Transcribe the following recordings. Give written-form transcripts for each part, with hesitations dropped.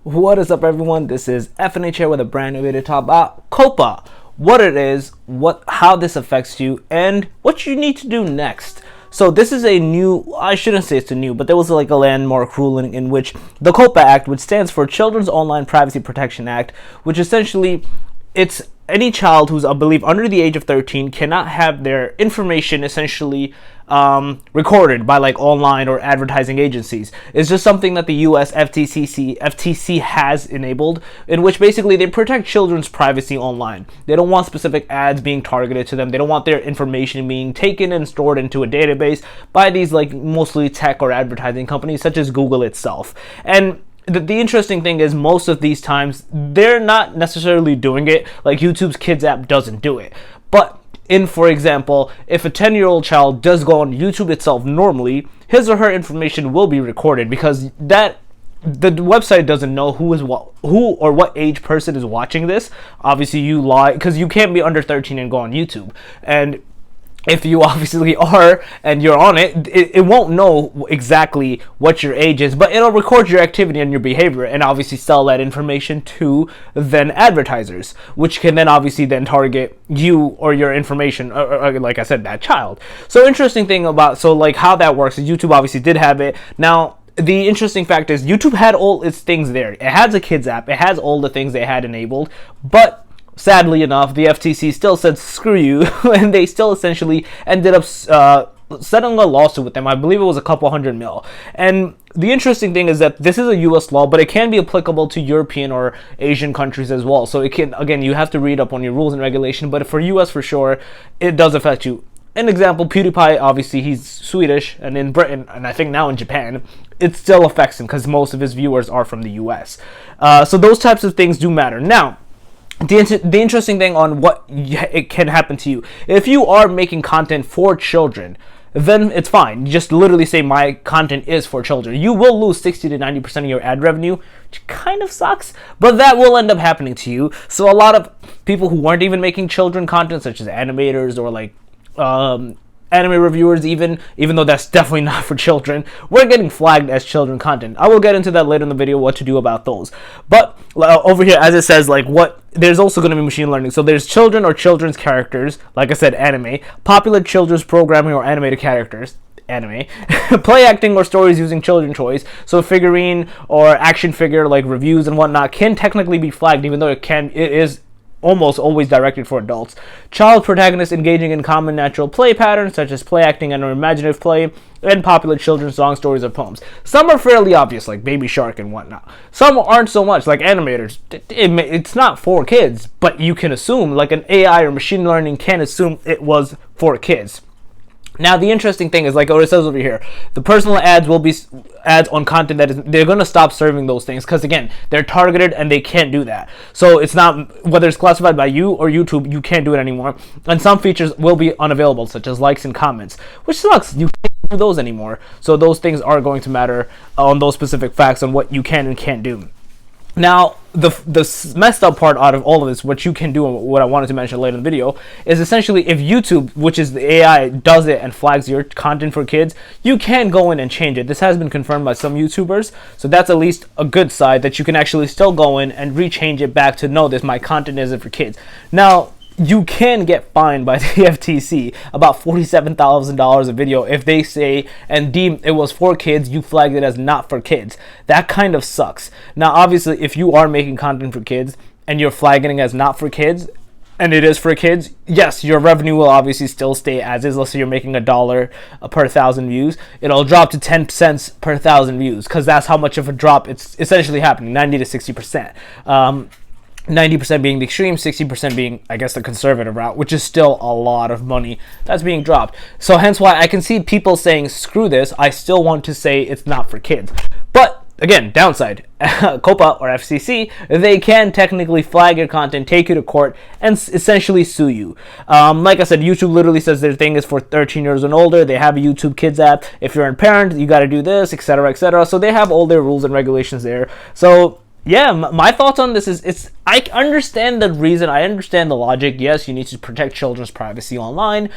What is up, everyone? This is FNH here with a brand new video to talk about Coppa, what it is, how this affects you, and what you need to do next. So this is a new, I shouldn't say it's a new, but there was like a landmark ruling in which the Coppa Act, which stands for Children's Online Privacy Protection Act, which essentially it's any child who's, I believe, under the age of 13 cannot have their information essentially recorded by like online or advertising agencies. It's just something that the US FTC has enabled, in which basically they protect children's privacy online. They don't want specific ads being targeted to them. They don't want their information being taken and stored into a database by these like mostly tech or advertising companies such as Google itself. And the interesting thing is most of these times they're not necessarily doing it like YouTube's Kids app doesn't do it. But for example, if a 10-year-old child does go on YouTube itself normally, his or her information will be recorded because the website doesn't know who or what age person is watching this. Obviously, you lie because you can't be under 13 and go on YouTube. And if you obviously are and you're on it, it won't know exactly what your age is, but it'll record your activity and your behavior and obviously sell that information to then advertisers, which can then obviously then target you or your information, or like I said, that child. So interesting thing about, so like how that works is YouTube obviously did have it. Now, the interesting fact is YouTube had all its things there. It has a Kids app. It has all the things they had enabled, but sadly enough, the FTC still said screw you, and they still essentially ended up settling a lawsuit with them. I believe it was a couple $100 million. And the interesting thing is that this is a US law, but it can be applicable to European or Asian countries as well. So it can, again, you have to read up on your rules and regulation, but for US for sure, it does affect you. An example, PewDiePie, obviously he's Swedish, and in Britain, and I think now in Japan, it still affects him because most of his viewers are from the US. So those types of things do matter. Now, the interesting thing on what it can happen to you, if you are making content for children, then it's fine. You just literally say my content is for children. You will lose 60 to 90% of your ad revenue, which kind of sucks, but that will end up happening to you. So a lot of people who weren't even making children content, such as animators or like anime reviewers, even though that's definitely not for children, we're getting flagged as children content. I will get into that later in the video, what to do about those. But over here, as it says, like there's also going to be machine learning. So there's children or children's characters, like I said, anime, popular children's programming or animated characters, anime, play acting or stories using children choice. So figurine or action figure like reviews and whatnot can technically be flagged, even though it is almost always directed for adults. Child protagonists engaging in common natural play patterns such as play acting and or imaginative play, and popular children's songs, stories, or poems. Some are fairly obvious, like Baby Shark and whatnot. Some aren't so much, like animators. It's not for kids, but you can assume, like an AI or machine learning can assume it was for kids. Now, the interesting thing is, like what it says over here, the personal ads will be ads on content they're going to stop serving those things because, again, they're targeted and they can't do that. So it's not, whether it's classified by you or YouTube, you can't do it anymore. And some features will be unavailable, such as likes and comments, which sucks. You can't do those anymore. So those things are going to matter on those specific facts on what you can and can't do. Now, the messed up part out of all of this, what you can do and what I wanted to mention later in the video, is essentially if YouTube, which is the AI, does it and flags your content for kids, you can go in and change it. This has been confirmed by some YouTubers, so that's at least a good side that you can actually still go in and rechange it back to, no, this my content isn't for kids. Now, you can get fined by the FTC about $47,000 a video if they say and deem it was for kids, you flagged it as not for kids. That kind of sucks. Now, obviously, if you are making content for kids and you're flagging it as not for kids, and it is for kids, yes, your revenue will obviously still stay as is. Let's say you're making $1 per 1,000 views. It'll drop to 10 cents per 1,000 views because that's how much of a drop it's essentially happening, 90 to 60%. 90% being the extreme, 60% being, I guess, the conservative route, which is still a lot of money that's being dropped. So hence why I can see people saying, screw this, I still want to say it's not for kids. But again, downside, Coppa or FCC, they can technically flag your content, take you to court, and essentially sue you. Like I said, YouTube literally says their thing is for 13 years and older. They have a YouTube Kids app. If you're a parent, you got to do this, etc., etc. So they have all their rules and regulations there. So yeah, my thoughts on this is I understand the reason, I understand the logic. Yes, you need to protect children's privacy online.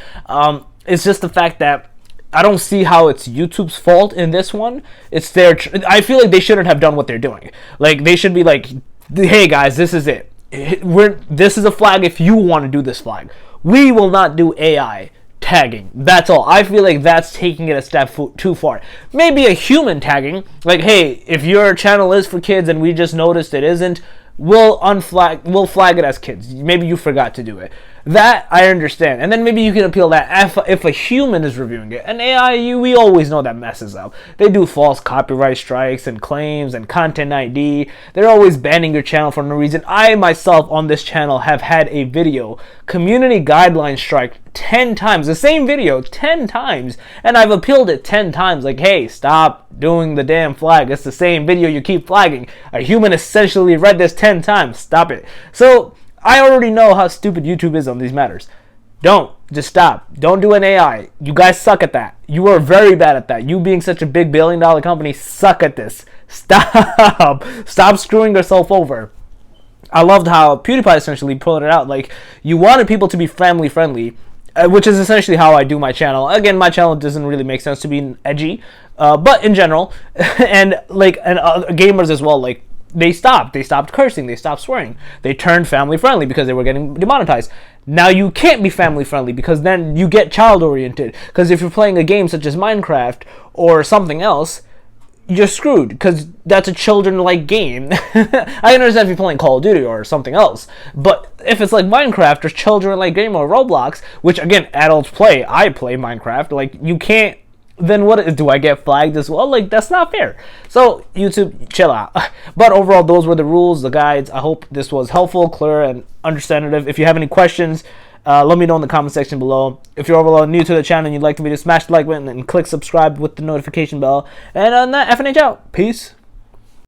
It's just the fact that I don't see how it's YouTube's fault in this one. It's their. I feel like they shouldn't have done what they're doing. Like they should be like, hey guys, this is it. This is a flag. If you want to do this flag, we will not do AI tagging. That's all. I feel like that's taking it a step too far. Maybe a human tagging, like, hey, if your channel is for kids and we just noticed it isn't, we'll flag it as kids. Maybe you forgot to do it. That I understand, and then maybe you can appeal that if a human is reviewing it. An AI, we always know that messes up. They do false copyright strikes and claims and content ID. They're always banning your channel for no reason. I myself on this channel have had a video community guideline strike 10 times, the same video 10 times, and I've appealed it 10 times. Like, hey, stop doing the damn flag. It's the same video you keep flagging. A human essentially read this 10 times. Stop it. So I already know how stupid YouTube is on these matters. Just stop. Don't do an AI. You guys suck at that. You are very bad at that. You being such a big billion-dollar company suck at this. Stop. Stop screwing yourself over. I loved how PewDiePie essentially pulled it out. Like, you wanted people to be family friendly, which is essentially how I do my channel. Again, my channel doesn't really make sense to be edgy, but in general, and gamers as well, like, they stopped cursing, they stopped swearing, they turned family friendly because they were getting demonetized. Now you can't be family friendly because then you get child oriented, because if you're playing a game such as Minecraft or something else, you're screwed because that's a children-like game. I understand if you're playing Call of Duty or something else, but if it's like Minecraft or children-like game or Roblox, which again adults play, I play Minecraft, like, you can't. Then what do I get flagged as well? Like, that's not fair. So YouTube, chill out. But overall, those were the rules, the guides. I hope this was helpful, clear, and understandable. If you have any questions, let me know in the comment section below. If you're overall new to the channel and you'd like the video, smash the like button and click subscribe with the notification bell. And on that, FNH out. Peace.